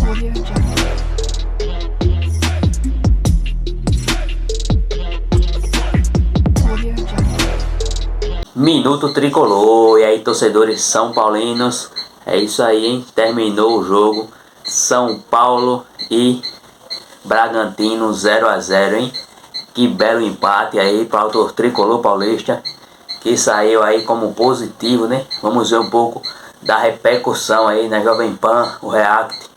Audio Jungle. Audio Jungle. Minuto Tricolor, e aí torcedores são paulinos, é isso aí, hein? Terminou o jogo, São Paulo e Bragantino 0-0, hein? Que belo empate aí para o Tricolor paulista, que saiu aí como positivo, né? Vamos ver um pouco da repercussão aí na Jovem Pan, o react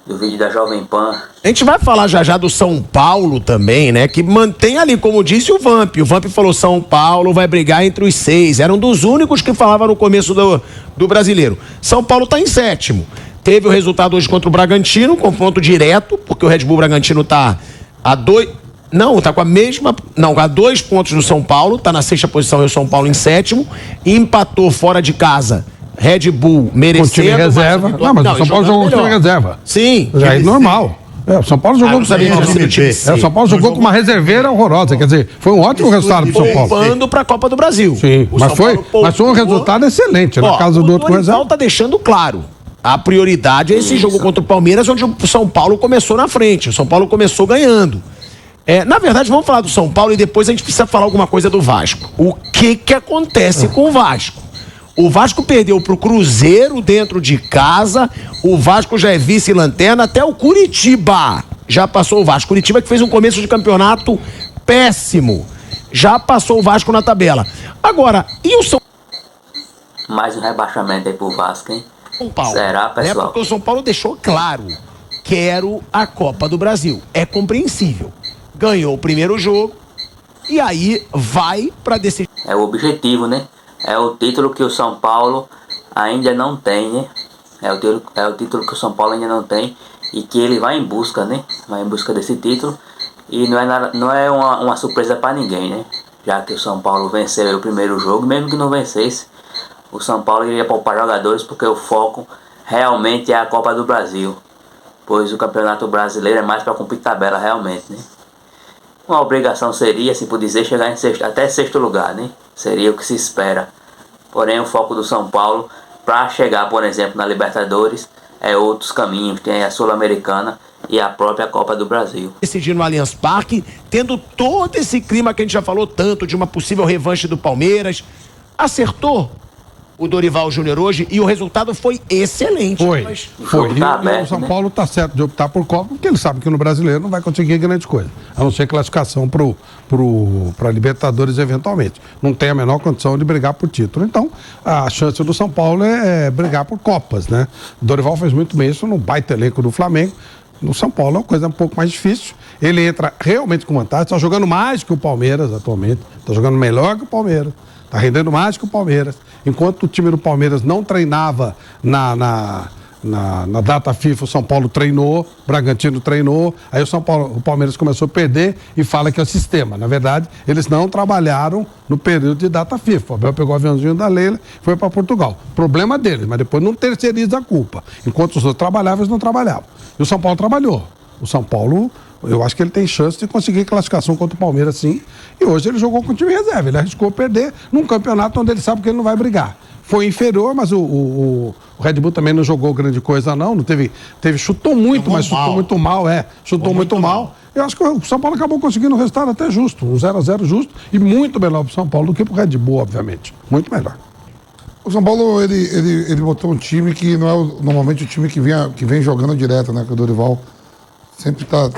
do vídeo da Jovem Pan. A gente vai falar já do São Paulo também, né? Que mantém ali, como disse o Vamp. O Vamp falou: São Paulo vai brigar entre os 6. Era um dos únicos que falava no começo do Brasileiro. São Paulo tá em 7º. Teve o resultado hoje contra o Bragantino, confronto direto, porque o Red Bull Bragantino tá a 2... Não, tá com a mesma... Não, a 2 pontos do São Paulo, tá na 6ª posição e o São Paulo em 7º. Empatou fora de casa. Red Bull merecendo. Com time reserva. Não, mas o São Paulo jogou com time reserva. Sim. Já é normal. O São Paulo jogou com o São Paulo jogou com uma reserveira horrorosa. Quer dizer, foi um ótimo resultado pro São Paulo. Poupando pra Copa do Brasil. Sim, mas foi um resultado excelente. Na casa do outro reserva. O tá deixando claro. A prioridade é esse jogo contra o Palmeiras, onde o São Paulo começou na frente. O São Paulo começou ganhando. Na verdade, vamos falar do São Paulo e depois a gente precisa falar alguma coisa do Vasco. O que acontece com o Vasco? O Vasco perdeu pro Cruzeiro dentro de casa. O Vasco já é vice-lanterna. Até o Curitiba já passou o Vasco. Curitiba que fez um começo de campeonato péssimo. Já passou o Vasco na tabela. Agora, e o São Mais um rebaixamento aí pro Vasco, hein? Paulo? Será, pessoal? Porque o São Paulo deixou claro: quero a Copa do Brasil. É compreensível. Ganhou o primeiro jogo e aí vai pra decidir. É o objetivo, né? É o título que o São Paulo ainda não tem, né? É o título que o São Paulo ainda não tem e que ele vai em busca, né? Vai em busca desse título e não é uma surpresa para ninguém, né? Já que o São Paulo venceu o primeiro jogo, mesmo que não vencesse, o São Paulo iria poupar jogadores porque o foco realmente é a Copa do Brasil, pois o Campeonato Brasileiro é mais para cumprir tabela realmente, né? Uma obrigação seria, se por dizer, chegar até 6º lugar, né? Seria o que se espera. Porém, o foco do São Paulo, para chegar, por exemplo, na Libertadores, é outros caminhos. Tem a Sul-Americana e a própria Copa do Brasil. Decidir no Allianz Parque, tendo todo esse clima que a gente já falou tanto, de uma possível revanche do Palmeiras. Acertou o Dorival Júnior hoje e o resultado foi excelente. Foi. Tá E o São Paulo tá certo de optar por Copa, porque ele sabe que no Brasileiro não vai conseguir grande coisa, a não ser classificação para Libertadores eventualmente. Não tem a menor condição de brigar por título. Então, a chance do São Paulo é brigar por Copas, né? O Dorival fez muito bem isso no baita elenco do Flamengo. No São Paulo é uma coisa um pouco mais difícil. Ele entra realmente com vantagem, está jogando mais que o Palmeiras atualmente, está jogando melhor que o Palmeiras. Está rendendo mais que o Palmeiras. Enquanto o time do Palmeiras não treinava na data FIFA, o São Paulo treinou, o Bragantino treinou, aí o Palmeiras começou a perder e fala que é o sistema. Na verdade, eles não trabalharam no período de data FIFA. O Abel pegou o aviãozinho da Leila e foi para Portugal. Problema deles, mas depois não terceiriza a culpa. Enquanto os outros trabalhavam, eles não trabalhavam. E o São Paulo trabalhou. O São Paulo, eu acho que ele tem chance de conseguir classificação contra o Palmeiras, sim. E hoje ele jogou com o time reserva. Ele arriscou perder num campeonato onde ele sabe que ele não vai brigar. Foi inferior, mas o Red Bull também não jogou grande coisa, não. Não teve chutou muito, mas chutou muito mal, Chutou muito mal. Eu acho que o São Paulo acabou conseguindo um resultado até justo. Um 0-0 justo e muito melhor para o São Paulo do que para o Red Bull, obviamente. Muito melhor. O São Paulo, ele botou um time que não é normalmente o time que vem jogando direto, né? Que o Dorival sempre tá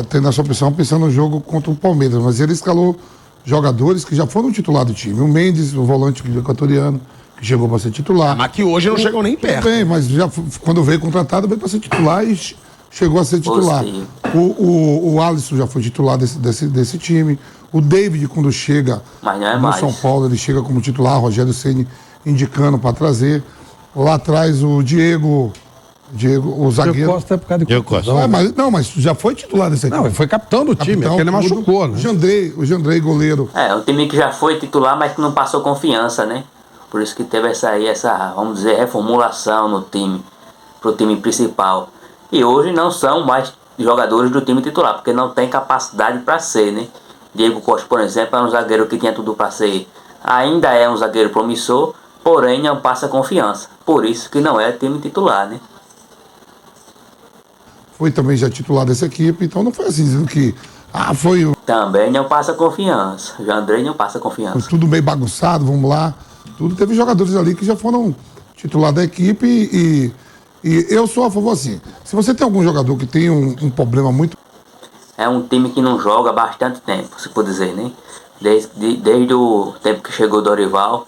tendo essa opção, pensando no jogo contra o Palmeiras. Mas ele escalou jogadores que já foram titular do time. O Mendes, o volante equatoriano, que chegou para ser titular. Mas que hoje não chegou nem perto. Bem, mas já quando veio contratado, veio para ser titular e chegou a ser titular. O Alisson já foi titular desse time. O David, quando chega no São Paulo, ele chega como titular. Rogério Ceni indicando para trazer. Lá atrás, o Diego, o zagueiro. Diego Costa é por causa de Costa. Mas já foi titular desse aqui. Não, ele foi capitão do time, porque ele machucou, né? O Jandrei, goleiro. Um time que já foi titular, mas que não passou confiança, né? Por isso que teve essa, vamos dizer, reformulação no time, pro time principal. E hoje não são mais jogadores do time titular, porque não tem capacidade para ser, né? Diego Costa, por exemplo, é um zagueiro que tinha tudo para ser. Ainda é um zagueiro promissor, porém não passa confiança. Por isso que não é time titular, né? foi também já titular dessa equipe, então não foi assim, dizendo que foi Também não passa confiança. O Jandrei não passa confiança. tudo meio bagunçado, vamos lá. Tudo. Teve jogadores ali que já foram titular da equipe e eu sou a favor assim. Se você tem algum jogador que tem um problema muito. É um time que não joga há bastante tempo, se for dizer, né? Desde o tempo que chegou o Dorival,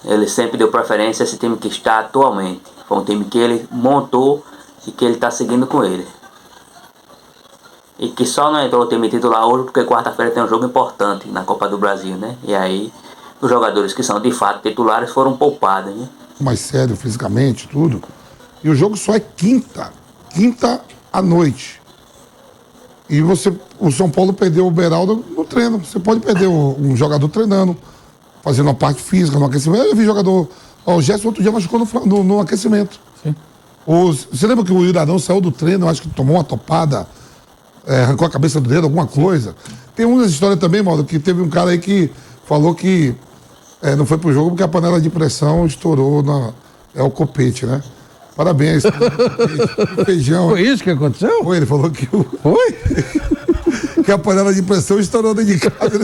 ele sempre deu preferência a esse time que está atualmente. Foi um time que ele montou e que ele está seguindo com ele. E que só não entrou no time titular hoje porque quarta-feira tem um jogo importante na Copa do Brasil, né? E aí os jogadores que são de fato titulares foram poupados, né? Mais sério fisicamente, tudo. E o jogo só é quinta à noite. E o São Paulo perdeu o Beraldo no treino. Você pode perder um jogador treinando, fazendo a parte física, no aquecimento. Eu vi jogador. O Gerson outro dia machucou no aquecimento. Sim. Você lembra que o Iradão saiu do treino, eu acho que tomou uma topada, arrancou a cabeça do dedo, alguma coisa. Tem umas histórias também, Mauro, que teve um cara aí que falou que não foi pro jogo porque a panela de pressão estourou o copete, né? Parabéns. O feijão. Foi isso que aconteceu? Foi, ele falou que Foi? que a panela de pressão estourou dentro de casa.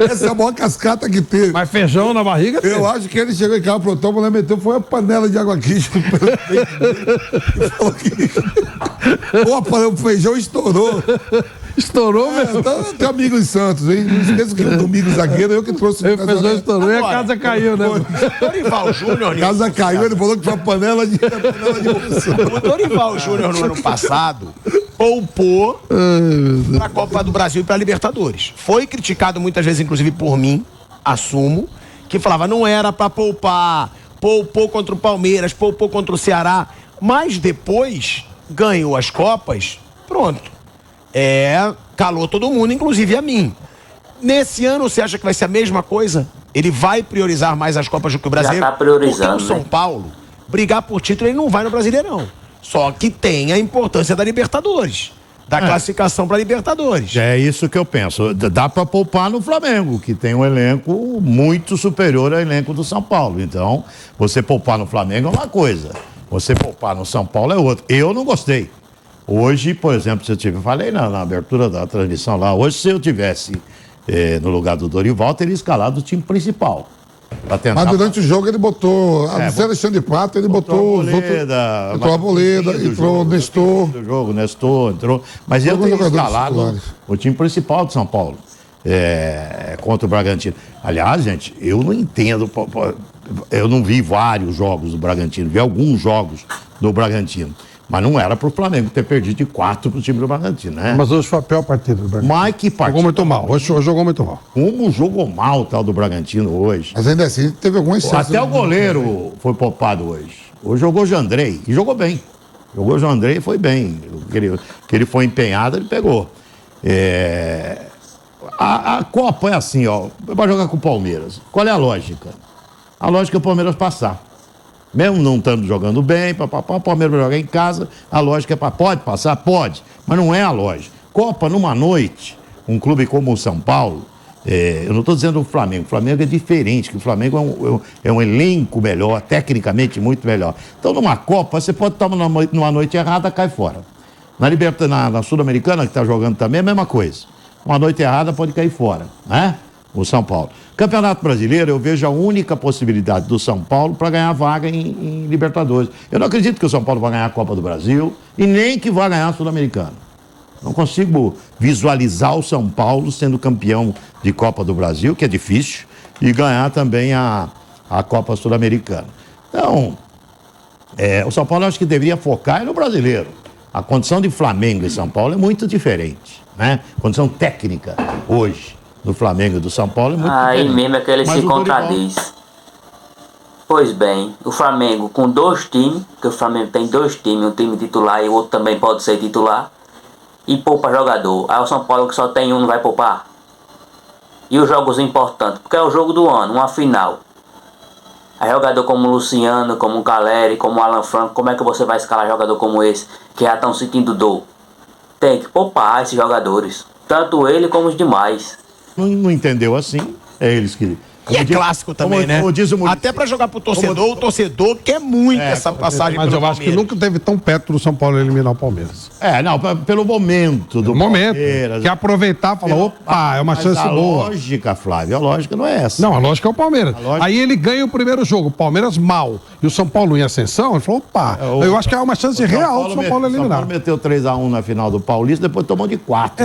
Essa é a maior cascata que teve. Mas feijão na barriga? Eu acho que ele chegou em casa, aprontou, a mulher meteu, foi a panela de água quente pelo peito dele. E falou que o feijão estourou. Estourou mesmo? Tem amigos em Santos, hein? Não esqueça que o Domingo Zagueiro, eu que trouxe O feijão estourou e a casa caiu, né? Dorival Júnior. A casa caiu, ele falou que foi a panela de pressão. O Dorival Júnior no ano passado poupou pra Copa do Brasil e pra Libertadores. Foi criticado muitas vezes, inclusive por mim, assumo, que falava não era pra poupar, poupou contra o Palmeiras, poupou contra o Ceará, mas depois ganhou as Copas, pronto. Calou todo mundo, inclusive a mim. Nesse ano, você acha que vai ser a mesma coisa? Ele vai priorizar mais as Copas do que o Brasileiro? Já tá priorizando, porque o São Paulo, brigar por título, ele não vai no Brasileirão. Só que tem a importância da Libertadores, da classificação para Libertadores. É isso que eu penso. Dá para poupar no Flamengo, que tem um elenco muito superior ao elenco do São Paulo. Então, você poupar no Flamengo é uma coisa, você poupar no São Paulo é outra. Eu não gostei. Hoje, por exemplo, eu falei na abertura da transmissão lá, hoje se eu tivesse no lugar do Dorival, teria escalado o time principal. Mas durante o jogo ele botou, Zé Alexandre Pato, ele botou os outros. Entrou a Boleda, entrou o Nestor. Nestor entrou. Mas eu teria escalado o time principal de São Paulo contra o Bragantino. Aliás, gente, eu não entendo, eu não vi vários jogos do Bragantino, vi alguns jogos do Bragantino. Mas não era pro Flamengo ter perdido de 4 pro time do Bragantino, né? Mas hoje foi a pior partida do Bragantino. Mas que partida. Jogou muito mal. Hoje jogou muito mal. Como jogou mal o tal do Bragantino hoje. Mas ainda assim, teve algum excesso. Até o goleiro foi poupado hoje. Hoje jogou o Jandrei e jogou bem. Jogou o Jandrei e foi bem. Que ele foi empenhado, ele pegou. A Copa é assim, ó. Vai jogar com o Palmeiras. Qual é a lógica? A lógica é o Palmeiras passar. Mesmo não estando jogando bem, o Palmeiras vai jogar em casa, a lógica é pode passar? Pode, mas não é a lógica. Copa numa noite, um clube como o São Paulo, eu não estou dizendo o Flamengo é diferente, que o Flamengo é um elenco melhor, tecnicamente muito melhor. Então numa Copa, você pode estar numa noite errada, cai fora. Na Sul-Americana, que está jogando também, é a mesma coisa. Uma noite errada pode cair fora, né? O São Paulo. Campeonato Brasileiro, eu vejo a única possibilidade do São Paulo para ganhar vaga em Libertadores. Eu não acredito que o São Paulo vai ganhar a Copa do Brasil e nem que vai ganhar a Sul-Americana. Não consigo visualizar o São Paulo sendo campeão de Copa do Brasil, que é difícil, e ganhar também a Copa Sul-Americana. Então, o São Paulo acho que deveria focar no Brasileiro. A condição de Flamengo e São Paulo é muito diferente, né? Condição técnica hoje do Flamengo e do São Paulo é muito diferente. Aí mesmo é que ele se contradiz. Pois bem, o Flamengo com 2 times, porque o Flamengo tem 2 times, um time titular e o outro também pode ser titular, e poupa jogador. Aí o São Paulo que só tem um não vai poupar. E os jogos importantes, porque é o jogo do ano, uma final. Aí jogador como o Luciano, como o Caleri, como o Alan Franco, como é que você vai escalar jogador como esse, que já estão sentindo dor? Tem que poupar esses jogadores, tanto ele como os demais. Não entendeu assim, é eles que E é clássico também, né? Até pra jogar pro torcedor, o torcedor quer muito essa passagem. Mas eu acho que nunca teve tão perto do São Paulo eliminar o Palmeiras. Não, pelo momento do Palmeiras. Quer aproveitar e falar, opa, é uma chance boa. A lógica, Flávio, a lógica não é essa. Não, a lógica é o Palmeiras. Aí ele ganha o primeiro jogo, o Palmeiras mal, e o São Paulo em ascensão, ele falou, opa, eu acho que é uma chance real do São Paulo eliminar. O São Paulo meteu 3-1 na final do Paulista, depois tomou de 4.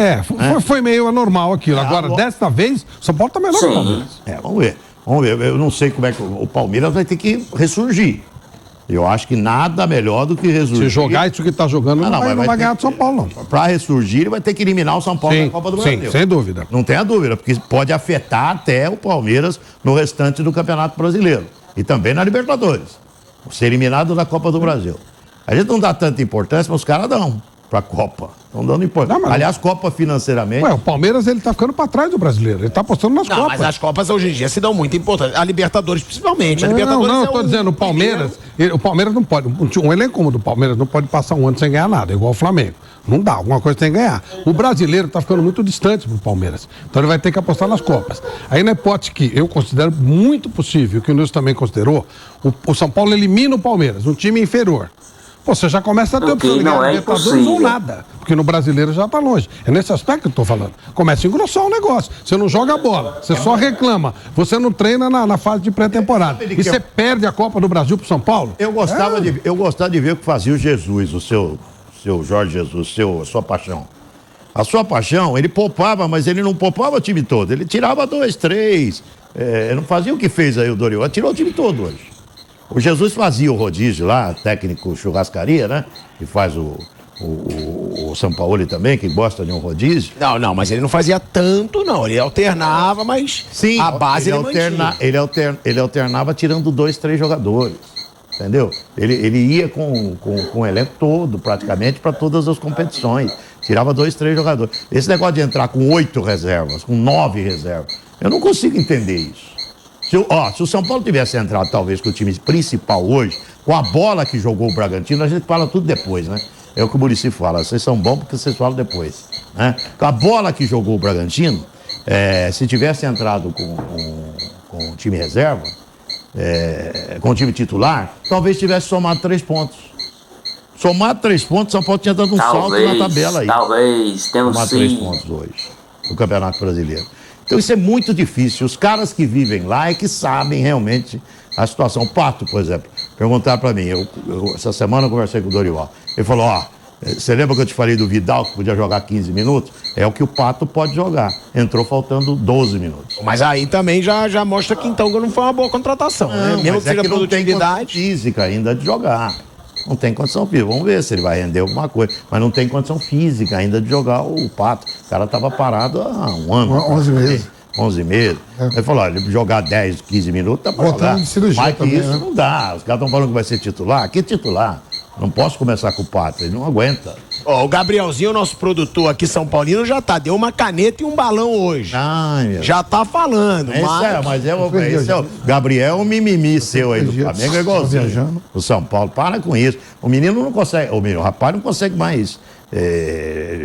Foi meio anormal aquilo. Agora, desta vez, o São Paulo tá melhor que o Palmeiras. Vamos ver. Eu não sei como é que o Palmeiras vai ter que ressurgir. Eu acho que nada melhor do que ressurgir. Se jogar isso que tá jogando, não vai ganhar do São Paulo, não. Para ressurgir, ele vai ter que eliminar o São Paulo na Copa do Brasil. Sim, sem dúvida. Não tenha dúvida, porque pode afetar até o Palmeiras no restante do Campeonato Brasileiro. E também na Libertadores. Ser eliminado da Copa do Brasil. A gente não dá tanta importância, mas os caras dão pra Copa. Estão dando importância. Aliás, Copa financeiramente... o Palmeiras, ele tá ficando pra trás do brasileiro. Ele tá apostando nas Copas. Mas as Copas hoje em dia se dão muita importância. A Libertadores, principalmente. Eu tô dizendo, o Palmeiras não pode... Um elenco como o do Palmeiras não pode passar um ano sem ganhar nada, igual o Flamengo. Não dá, alguma coisa tem que ganhar. O brasileiro tá ficando muito distante pro Palmeiras. Então ele vai ter que apostar nas Copas. Aí na hipótese que eu considero muito possível, que o Nilson também considerou, o São Paulo elimina o Palmeiras, um time inferior. Você já começa a ter opção de ganhar Libertadores ou nada. Porque no brasileiro já tá longe. É nesse aspecto que eu tô falando. Começa a engrossar o negócio. Você não joga a bola, você só reclama. Você não treina na fase de pré-temporada. E você perde a Copa do Brasil pro São Paulo? Eu gostava de ver o que fazia o Jesus, o seu Jorge Jesus, a sua paixão. A sua paixão, ele poupava, mas ele não poupava o time todo. Ele tirava 2, 3. Não fazia o que fez aí o Dorival. Tirou o time todo hoje. O Jesus fazia o rodízio lá, técnico churrascaria, né? Que faz o São Paulo também, que gosta de um rodízio. Não, mas ele não fazia tanto, não. Ele alternava, mas sim, a base ele alternava tirando 2, 3 jogadores. Entendeu? Ele ia com o elenco todo, praticamente, para todas as competições. Tirava 2, 3 jogadores. Esse negócio de entrar com 8 reservas, com 9 reservas, eu não consigo entender isso. Se o São Paulo tivesse entrado, talvez, com o time principal hoje, com a bola que jogou o Bragantino, a gente fala tudo depois, né? É o que o Muricy fala, vocês são bons porque vocês falam depois, né? Com a bola que jogou o Bragantino, se tivesse entrado com o time reserva, com o time titular, talvez tivesse somado 3 pontos. Somado 3 pontos, o São Paulo tinha dado um salto na tabela aí. Talvez, temos somado 3 pontos hoje, no Campeonato Brasileiro. Então isso é muito difícil. Os caras que vivem lá é que sabem realmente a situação. O Pato, por exemplo, perguntaram para mim, essa semana eu conversei com o Dorival. Ele falou, você lembra que eu te falei do Vidal, que podia jogar 15 minutos? É o que o Pato pode jogar. Entrou faltando 12 minutos. Mas aí também já mostra que então não foi uma boa contratação, né? Mesmo que seja produtividade. Não tem física ainda de jogar. Não tem condição física. Vamos ver se ele vai render alguma coisa. Mas não tem condição física ainda de jogar o Pato. O cara estava parado há um ano. 11 meses. 11 meses. Ele falou, ele jogar 10, 15 minutos, dá pra jogar. De cirurgia mas também, isso não dá. Os caras estão falando que vai ser titular. Que titular? Não posso começar com o Pato, ele não aguenta. O Gabrielzinho, nosso produtor aqui São Paulino, deu uma caneta e um balão hoje. Já tá falando. Mas Gabriel, o mimimi seu aí do Flamengo é igualzinho. O São Paulo, para com isso. O menino não consegue, o rapaz não consegue mais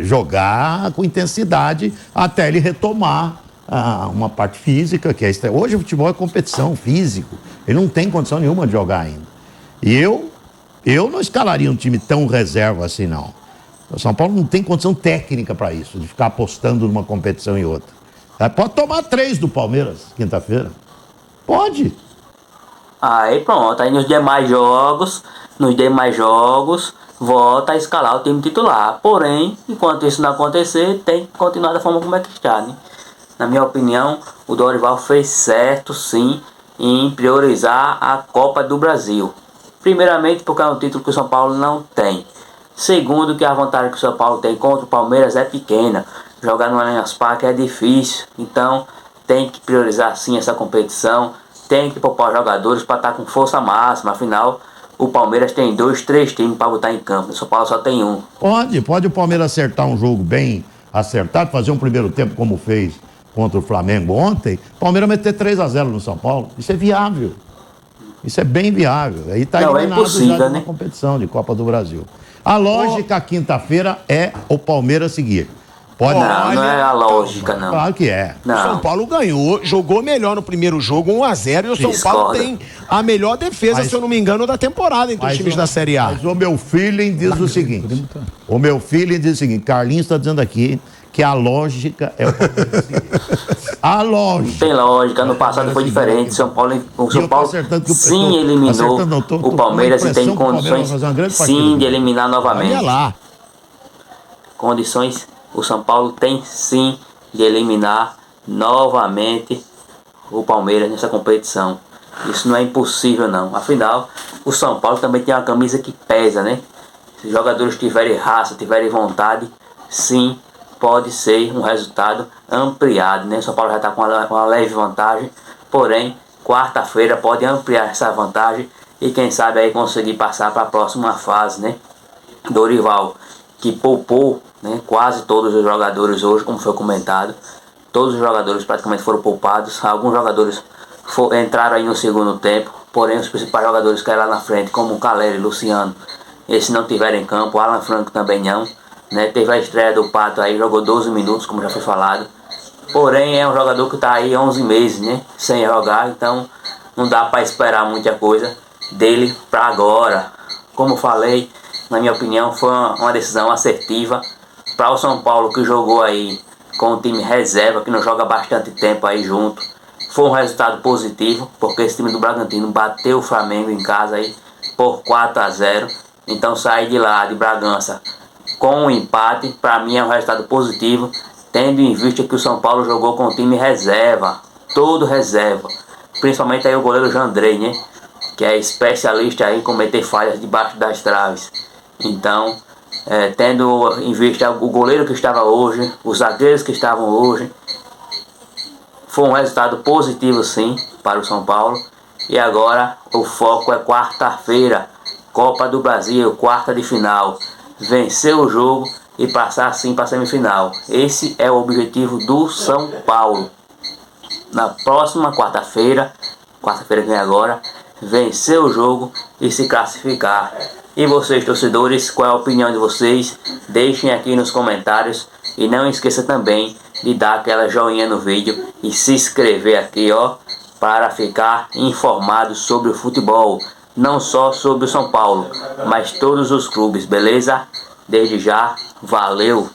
jogar com intensidade até ele retomar uma parte física, que é hoje o futebol é competição, físico. Ele não tem condição nenhuma de jogar ainda. E eu não escalaria um time tão reserva assim, não. O São Paulo não tem condição técnica para isso, de ficar apostando numa competição e outra. Pode tomar 3 do Palmeiras, quinta-feira. Pode. Aí pronto, aí nos demais jogos, volta a escalar o time titular. Porém, enquanto isso não acontecer, tem que continuar da forma como é que está, né? Na minha opinião, o Dorival fez certo, sim, em priorizar a Copa do Brasil. Primeiramente, porque é um título que o São Paulo não tem. Segundo, que a vantagem que o São Paulo tem contra o Palmeiras é pequena. Jogar no Allianz Parque é difícil. Então, tem que priorizar, sim, essa competição. Tem que poupar jogadores para estar com força máxima. Afinal, o Palmeiras tem 2, 3 times para botar em campo. O São Paulo só tem um. Pode o Palmeiras acertar um jogo bem acertado, fazer um primeiro tempo como fez contra o Flamengo ontem. O Palmeiras meter 3-0 no São Paulo. Isso é viável. Isso é bem viável. Aí está eliminado já de uma competição de Copa do Brasil. A lógica quinta-feira é o Palmeiras seguir. Pode. Não é a lógica, não. Claro que é. O São Paulo ganhou, jogou melhor no primeiro jogo, 1-0, e o São Paulo tem a melhor defesa, se eu não me engano, da temporada entre os times da Série A. Mas o meu feeling diz o seguinte. Carlinhos está dizendo aqui que a lógica é o a lógica. Não tem lógica, ano passado foi diferente. O São Paulo sim eliminou o Palmeiras e tem condições sim de eliminar novamente. Olha lá. Condições, o São Paulo tem sim de eliminar novamente o Palmeiras nessa competição. Isso não é impossível não. Afinal, o São Paulo também tem uma camisa que pesa, né? Se os jogadores tiverem raça, tiverem vontade, sim, pode ser um resultado ampliado, né? O São Paulo já está com uma leve vantagem, porém, quarta-feira pode ampliar essa vantagem e quem sabe aí conseguir passar para a próxima fase, né? Dorival, que poupou, né, quase todos os jogadores hoje, como foi comentado, todos os jogadores praticamente foram poupados, alguns jogadores entraram aí no segundo tempo, porém os principais jogadores que eram lá na frente, como o Caleri e Luciano, esses não tiveram em campo, o Alan Franco também não, né? Teve a estreia do Pato aí, jogou 12 minutos, como já foi falado, porém é um jogador que está aí 11 meses, né, sem jogar, então não dá para esperar muita coisa dele para agora. Como falei, na minha opinião foi uma decisão assertiva para o São Paulo, que jogou aí com o time reserva, que não joga bastante tempo aí junto. Foi um resultado positivo, porque esse time do Bragantino bateu o Flamengo em casa aí por 4-0. Então sair de lá, de Bragança, com um empate, para mim é um resultado positivo, tendo em vista que o São Paulo jogou com o time reserva, todo reserva. Principalmente aí o goleiro Jandrei, né? Que é especialista aí em cometer falhas debaixo das traves. Então, tendo em vista o goleiro que estava hoje, os zagueiros que estavam hoje, foi um resultado positivo sim para o São Paulo. E agora o foco é quarta-feira, Copa do Brasil, quarta de final. Vencer o jogo e passar sim para a semifinal. Esse é o objetivo do São Paulo. Na próxima quarta-feira que vem agora, vencer o jogo e se classificar. E vocês, torcedores, qual é a opinião de vocês? Deixem aqui nos comentários e não esqueça também de dar aquela joinha no vídeo e se inscrever aqui, ó, para ficar informado sobre o futebol, não só sobre o São Paulo, mas todos os clubes, beleza? Desde já, valeu!